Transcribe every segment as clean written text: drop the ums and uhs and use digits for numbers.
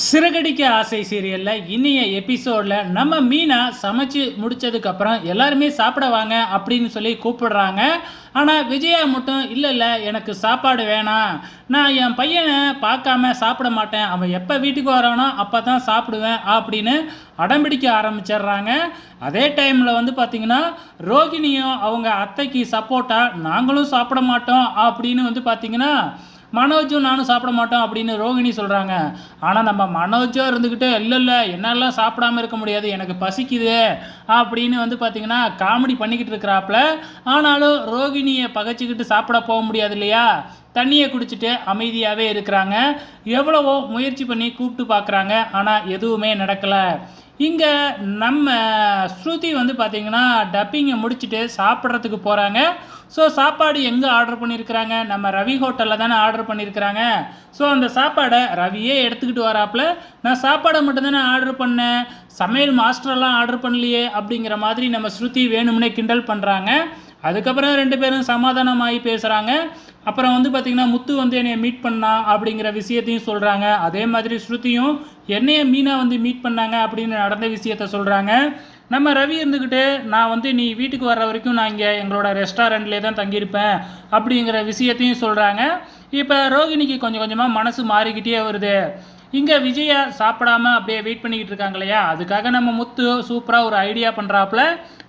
சிறகடிக்க ஆசை சீரியலில் இனிய எபிசோடில் நம்ம மீனா சமைச்சு முடித்ததுக்கப்புறம் எல்லாருமே சாப்பிட வாங்க அப்படின்னு சொல்லி கூப்பிடுறாங்க. ஆனால் விஜயா மட்டும் இல்லை எனக்கு சாப்பாடு வேணாம், நான் என் பையனை பார்க்காம சாப்பிட மாட்டேன், அவன் எப்போ வீட்டுக்கு வரானோ அப்போ தான் சாப்பிடுவேன் அப்படின்னு அடம்பிடிக்க ஆரம்பிச்சிடுறாங்க. அதே டைமில் பார்த்திங்கன்னா ரோகிணியும் அவங்க அத்தைக்கு சப்போர்ட்டாக நாங்களும் சாப்பிட மாட்டோம் அப்படின்னு பார்த்திங்கன்னா மனோஜும் நானும் சாப்பிட மாட்டோம் அப்படின்னு ரோகிணி சொல்கிறாங்க. ஆனால் நம்ம மனோஜோ இருந்துக்கிட்டு இல்லை என்னாலாம் சாப்பிடாமல் இருக்க முடியாது, எனக்கு பசிக்குது அப்படின்னு பார்த்திங்கன்னா காமெடி பண்ணிக்கிட்டு இருக்கிறாப்புல. ஆனாலும் ரோகிணியை பகைச்சிக்கிட்டு சாப்பிட போக முடியாது இல்லையா, தண்ணியை குடிச்சிட்டு அமைதியாகவே இருக்கிறாங்க. எவ்வளவோ முயற்சி பண்ணி கூப்பிட்டு பார்க்குறாங்க, ஆனால் எதுவுமே நடக்கலை. இங்கே நம்ம ஸ்ருதி பார்த்திங்கன்னா டப்பிங்கை முடிச்சுட்டு சாப்பிட்றதுக்கு போகிறாங்க. ஸோ சாப்பாடு எங்கே ஆர்டர் பண்ணியிருக்கிறாங்க, நம்ம ரவி ஹோட்டலில் தானே ஆர்டர் பண்ணியிருக்கிறாங்க. ஸோ அந்த சாப்பாடை ரவியே எடுத்துக்கிட்டு வராப்புல, நான் சாப்பாடை மட்டும்தானே ஆர்டர் பண்ணேன், சமையல் மாஸ்டரெல்லாம் ஆர்டர் பண்ணலையே அப்படிங்கிற மாதிரி நம்ம ஸ்ருதி வேணும்னே கிண்டல் பண்ணுறாங்க. அதுக்கப்புறம் ரெண்டு பேரும் சமாதானமாகி பேசுகிறாங்க. அப்புறம் பார்த்திங்கன்னா முத்து என்னை மீட் பண்ணா அப்படிங்கிற விஷயத்தையும் சொல்கிறாங்க. அதே மாதிரி ஸ்ருதியும் என்னைய மீனா மீட் பண்ணாங்க அப்படின்னு நடந்த விஷயத்த சொல்கிறாங்க. நம்ம ரவி இருந்துக்கிட்டு நான் நீ வீட்டுக்கு வர்ற வரைக்கும் நான் இங்கே எங்களோட ரெஸ்டாரண்ட்லேயே தான் தங்கியிருப்பேன் அப்படிங்கிற விஷயத்தையும் சொல்கிறாங்க. இப்போ ரோகிணிக்கு கொஞ்சம் கொஞ்சமாக மனசு மாறிக்கிட்டே வருது. இங்கே விஜயா சாப்பிடாம அப்படியே வெயிட் பண்ணிக்கிட்டு இருக்காங்க இல்லையா, அதுக்காக நம்ம முத்து சூப்பராக ஒரு ஐடியா பண்ணுறாப்புல,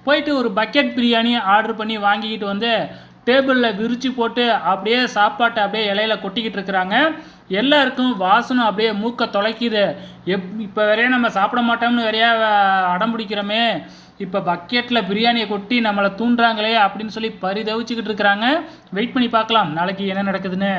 போயிட்டு ஒரு பக்கெட் பிரியாணி ஆர்டர் பண்ணி வாங்கிக்கிட்டு டேபிளில் விரித்து போட்டு அப்படியே சாப்பாட்டை அப்படியே இலையில கொட்டிக்கிட்டு இருக்கிறாங்க. எல்லாருக்கும் வாசனம் அப்படியே மூக்கை தொலைக்குது. இப்போ வரையா நம்ம சாப்பிட மாட்டோம்னு வரையா அடம் பிடிக்கிறோமே, இப்போ பக்கெட்டில் பிரியாணியை கொட்டி நம்மளை தூண்டுறாங்களே அப்படின்னு சொல்லி பரிதவிச்சுக்கிட்டு இருக்கிறாங்க. வெயிட் பண்ணி பார்க்கலாம் நாளைக்கு என்ன நடக்குதுன்னு.